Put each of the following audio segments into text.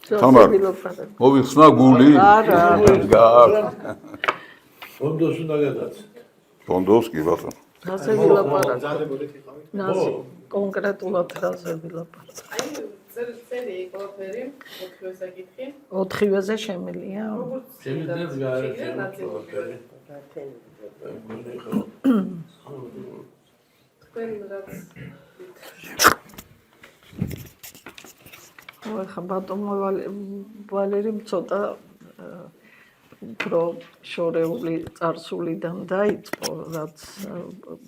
თამარ მოვიხსნა გული ფონდოს უნდა გადაცეთ ფონდოს კი ბატონო რაზე ვილაპარაკო ნაზი კონკრეტულად რაზე ვილაპარაკო აი წელი ყველაფერი 4-ზე საკითხი 4-ზე შემილია შემიძლია გაარჩევო თქვენ რაც ხა ბატონო ვალერი ცოტა უფრო შორეული წარსულიდან დაიწყო, რაც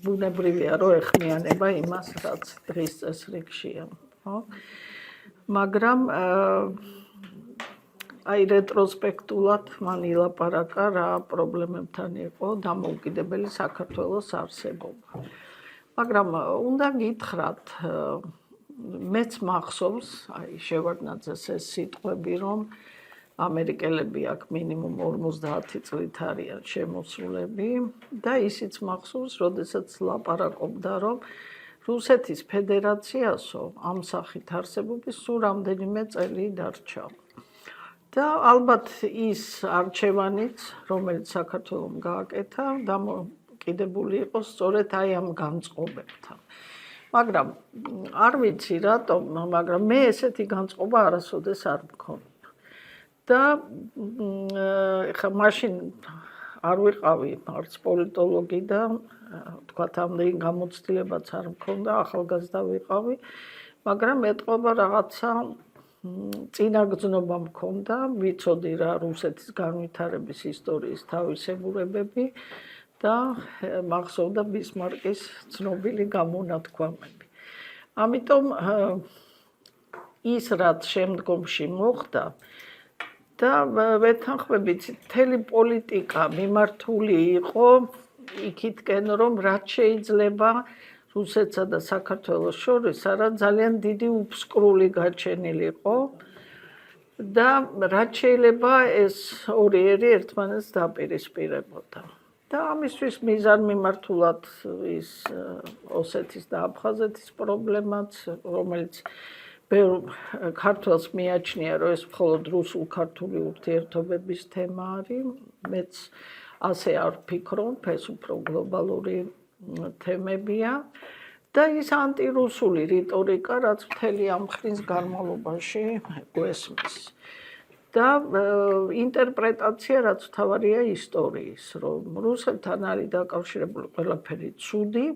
ბუნებრივია, რომ ეხმიანება იმას, რაც დღის წესრიგშია, ხო? მაგრამ აი რეტროსპექტულად მან ილაპარაკა რა პრობლემებთან იყო დამოუკიდებელი საქართველოს არსებობა. მაგრამ უნდა გითხრათ, მეც მახსოვს, აი შევარდნაძეს ეს სიტყვები, რომ ამერიკელები აქ მინიმუმ 50 წლით არიან შემოსულები და ისიც მახსოვს, როდესაც ლაპარაკობდა, რომ რუსეთის ფედერაციასო ამ სახით არსებობის სულ რამდენიმე წელი დარჩა. და ალბათ ის არჩევანიც, რომელიც საქართველომ გააკეთა, დამოკიდებული იყო სწორედ აი ამ განწყობებთან. მაგრამ არ ვიცი რატომ, მაგრამ მე ესეთი განწყობა არასოდეს არ მქონია. და ეხა მაშინ არ ვიყავი არც პოლიტოლოგი და თქვათ ამდენი გამოცდილებაც არ მქონდა, ახალგაზრდა ვიყავი, მაგრამ ეტყობა რაღაცა წინაგრძნობა მქონდა, ვიცოდი რა რუსეთის განვითარების ისტორიის თავისებურებები და მახსოვდა ბისმარკის ცნობილი გამონათქვამები. ამიტომ ის რაც შემდგომში მოხდა და ვეთანხმებით, მთელი პოლიტიკა მიმართული იყო იქითკენ, რომ რაც შეიძლება რუსეთსა და საქართველოს შორის არა ძალიან დიდი უფსკრული გაჩენილიყო და რაც შეიძლება ეს ორიერი ერთმანეთს დაპირისპირებოდა. და ამისთვის მიზანმიმართულად ის ოსეთის და აფხაზეთის პრობლემაც, რომელიც ბევრ ქართველს მიაჩნია, რომ ეს მხოლოდ რუსულ-ქართული ურთიერთობების თემა არის, მეც ასე არ ვფიქრობ, ეს უფრო გლობალური თემებია და ის ანტირუსული რიტორიკა, რაც მთელი ამ ხნის განმავლობაში გვესმის. და ინტერპრეტაცია, რაც მთავარია ისტორიის, რომ რუსებთან არის დაკავშირებული ყველაფერი ცუდი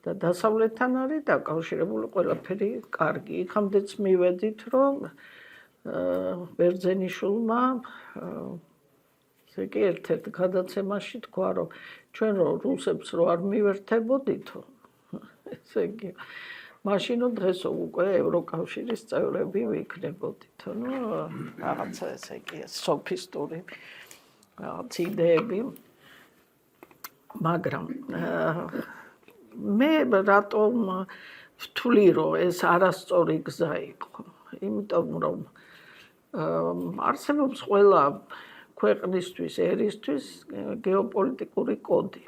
და დასავლეთთან არის დაკავშირებული ყველაფერი კარგი. იქამდეც მივედით, რომ ბერძენიშვილმა ესე იგი ერთ-ერთ გადაცემაში თქვა, რომ ჩვენ რუსებს რო არ მივერთებოდითო, ესე იგი მაშინო დღესო უკვე ევროკავშირის წევრები ვიქნებოდითო. ნუ რაღაცა ესე იგი სოფისტური რაღაც იდეები. მაგრამ მე რატომ ვთვლი, რომ ეს არასწორი გზა იყო? იმიტომ რომ არსებობს ყველა ქვეყნისთვის, ერისთვის გეოპოლიტიკური კოდი.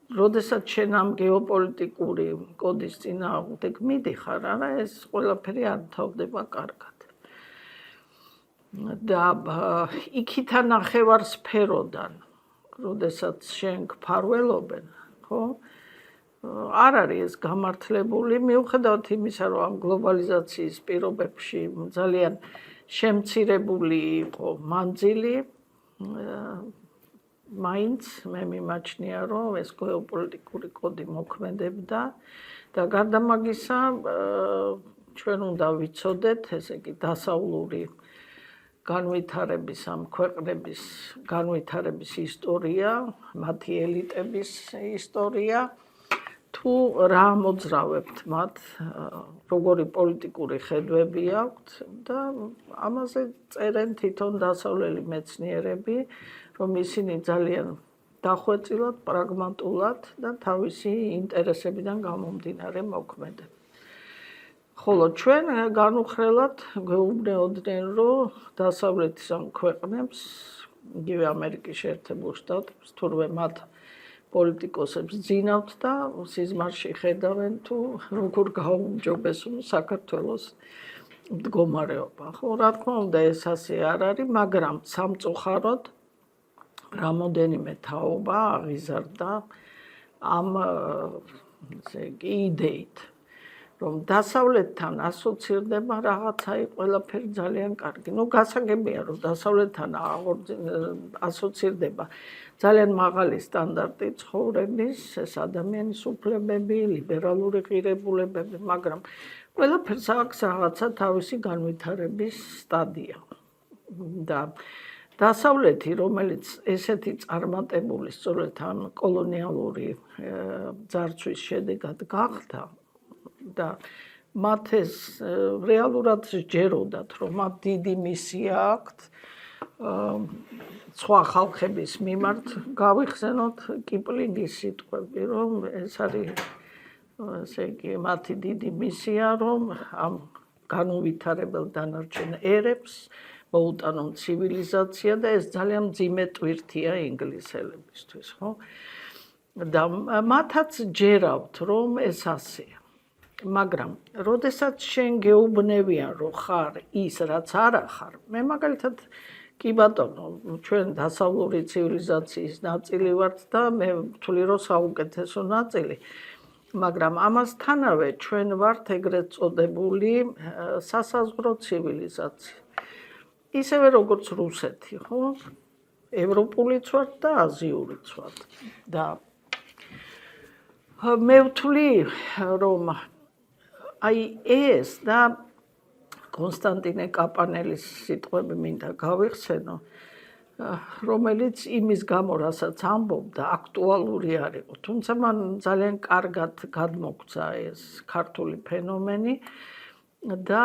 როდესაც შენ ამ გეოპოლიტიკური კოდის წინააღმდეგ მიდიხარ, არა ეს ყველაფერი არ თავდება კარგად. და იქითა ნახევარ სფეროდან, როდესაც შენ გფარველობენ, ხო? არ არის ეს გამართლებული, მიუხედავად იმისა, რომ ამ გლობალიზაციის პირობებში ძალიან შემცირებული იყო მანძილი, მაინც მე მიმაჩნია, რომ ეს გეოპოლიტიკური კოდი მოქმედებდა და გარდა მაგისა ჩვენ უნდა ვიცოდეთ, ესე იგი დასავლური განვითარების ამ ქვეყნების განვითარების ისტორია, მათი ელიტების ისტორია, თუ რა მოძრავებთ მათ, როგორი პოლიტიკური ხედვები აქვთ და ამაზე წერენ თვითონ დასავლელი მეცნიერები, რომ ისინი ძალიან დახვეწილად, პრაგმატულად და თავისი ინტერესებიდან გამომდინარე მოქმედებენ. ხოლო ჩვენ განუხრელად გვეუბნეოდნენ, რომ დასავლეთის ამ ქვეყნებს, იგივე ამერიკის შეერთებულ შტატებს, თურმე მათ პოლიტიკოსებს ძინავთ და სიზმარში ხედავენ, თუ როგორ გაუმჯობესონ საქართველოს მდგომარეობა. ხო, რა თქმა უნდა, ეს ასე არ არის, მაგრამ სამწუხაროდ რამოდენიმე თაობა აღიზარდა ამ ესე იგი იდეით, რომ დასავლეთთან ასოცირდება რაღაცა ყველაფერი ძალიან კარგი. ნუ გასაგებია, რომ დასავლეთთან ასოცირდება ძალიან მაღალი სტანდარტი ცხოვრების, ეს ადამიანის უფლებები, ლიბერალური ღირებულებები, მაგრამ ყველაფერს აქვს რაღაცა თავისი განვითარების სტადია. და დასავლეთი, რომელიც ესეთი წარმატებული სწორედ ამ კოლონიალური ძარცვის შედეგად გახდა და მათ ეს რეალურად ჯეროდათ, რომ მათ დიდი მისია აქვთ სხვა ხალხების მიმართ გავიხსენოთ კიპლინგის სიტყვები, რომ ეს არის ესე იგი მათი დიდი მისია, რომ ამ განუვითარებელ დანარჩენ ერებს მოუტანონ ცივილიზაცია და ეს ძალიან მძიმე ტვირთია ინგლისელებისთვის, ხო? და მათაც ჯერავთ, რომ ეს ასეა. მაგრამ, როდესაც შენ გეუბნევიან, რომ ხარ ის, რაც არა ხარ, მე მაგალითად კი ბატონო, ჩვენ დასავლური ცივილიზაციის ნაწილი ვართ და მე ვთვლი, რომ საუკეთესო ნაწილი. მაგრამ ამასთანავე ჩვენ ვართ ეგრეთ წოდებული სასაზღვრო ცივილიზაცია. ისევე როგორც რუსეთი, ხო? ევროპულიც ვართ და აზიურიც ვართ. და მე ვთვლი, რომ აი ეს და კონსტანტინე კაპანელის სიტყვები მინდა გავიხსენო, რომელიც იმის გამო, რასაც ამბობდა, აქტუალური არ იყო. თუმცა მან ძალიან კარგად გადმოგცა ეს ქართული ფენომენი და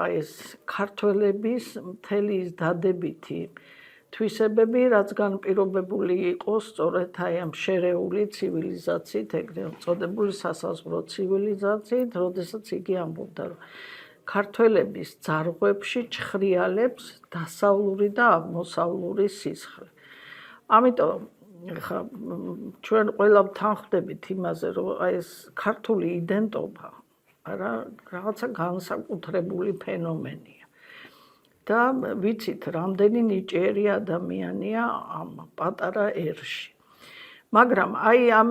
აი ეს ქართველების მთელი ის დადებითი თვისებები, რაც განპირობებული იყო სწორედ აი ამ შერეული ცივილიზაციით, ეგრეთ წოდებული სასაზღვრო ცივილიზაციით, როდესაც იგი ამბობდა, რომ ქართველების ძარღვებში ჩხრიალებს დასავლური და აღმოსავლური სისხლი. ამიტომ ხა ჩვენ ყველა ვთანხმდებით იმაზე, რომ აი ეს ქართული იდენტობა არა რაღაცა განსაკუთრებული ფენომენია. და ვიცით, რამდენი ნიჭიერი ადამიანია ამ პატარა ერში. მაგრამ აი ამ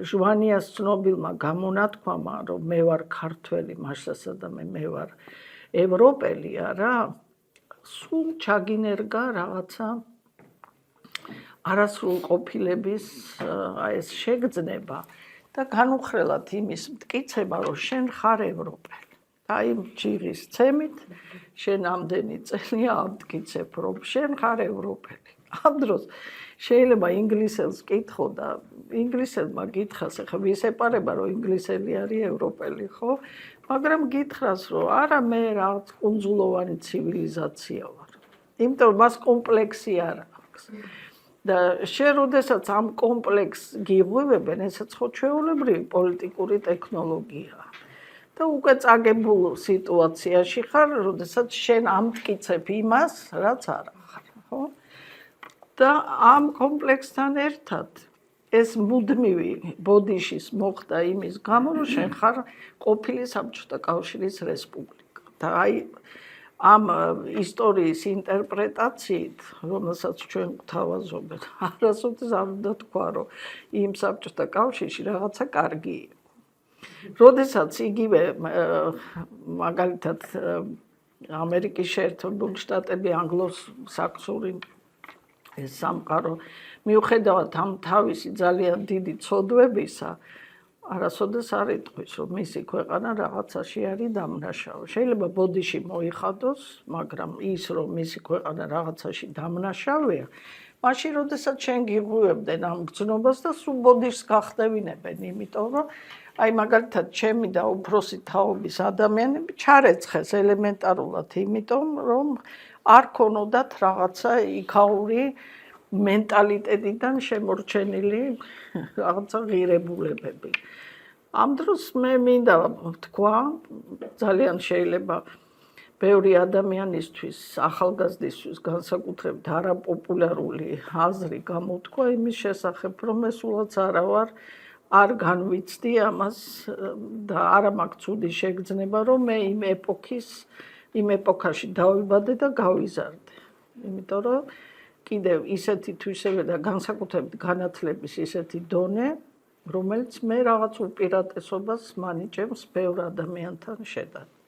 ჟვანიას ცნობილმა გამონათქვამა, რომ მე ვარ ქართველი, მასშტაბსადამე მე ვარ ევროპელი, არა, სულ ჩაგინერგა რაღაცა არასრულყოფილების აი ეს შეგრძნება და განუხრელად იმის მტკიცება, რომ შენ ხარ ევროპელი. აი ჯიღის ცემით შენ ამდენი წელია ამტკიცებ, რომ შენ ხარ ევროპელი. ამ დროს შეიძლება ინგლისელს კითხო და ინგლისელმა გითხრას, ახლა ვის ეპარება, რომ ინგლისელი არის ევროპელი, ხო? მაგრამ გითხრას, რომ არა მე რაღაც კუნძულოვანი ცივილიზაცია ვარ. იმიტომ მას კომპლექსი არ აქვს. და შენ როდესაც ამ კომპლექსს გიღვივებენ, ესაც ხო ჩვეულებრივი პოლიტიკური ტექნოლოგიაა. და უკვე წაგებულ სიტუაციაში ხარ, როდესაც შენ ამტკიცებ იმას, რაც არა ხარ, ხო? და ამ კომპლექსთან ერთად ეს მუდმივი ბოდიშის მოხდა იმის გამო, რომ შენ ხარ ყოფილი საბჭოთა კავშირის რესპუბლიკა. და აი ამ ისტორიის ინტერპრეტაციით, რომელსაც ჩვენ გვთავაზობთ, არასოდეს არ უნდა თქვა, რომ იმ საბჭოთა კავშირში რაღაცა კარგი იყო. როდესაც იგივე მაგალითად ამერიკის შეერთებული შტატები ანგლო-საქსონური სამყარო მიუხედავად ამ თავისი ძალიან დიდი ცოდვებისა, არასოდეს არ იტყვის, რომ მისი ქვეყანა რაღაცაში არის დამნაშავე. შეიძლება ბოდიში მოიხადოს, მაგრამ ის, რომ მისი ქვეყანა რაღაცაში დამნაშავეა, მაშინ, როდესაც შენ გიღვივებდნენ ამ გრძნობას და სულ ბოდიშს გახდევინებენ, იმიტომ რომ აი მაგალითად ჩემი და უფროსი თაობის ადამიანები ჩარეცხეს ელემენტარულად, იმიტომ რომ არ ქონოდათ რაღაცა იქაური მენტალიტეტიდან შემორჩენილი რაღაცა ღირებულებები. ამ დროს მე მინდა ვთქვა, ძალიან შეიძლება ბევრი ადამიანისთვის, ახალგაზრდისთვის განსაკუთრებით არაპოპულარული აზრი გამოთქვა იმის შესახებ, რომ მე სულაც არა ვარ არ განვიცდი ამას და არა მაქვს ცუდი შეგრძნება, რომ მე იმ ეპოქაში დავიბადე და გავიზარდე. იმიტომ რომ კიდევ ისეთი თვისება და განსაკუთრებით განათლების ისეთი დონე, რომელიც მე რაღაც უპირატესობას მანიჭებს ბევრ ადამიანთან შედარებით.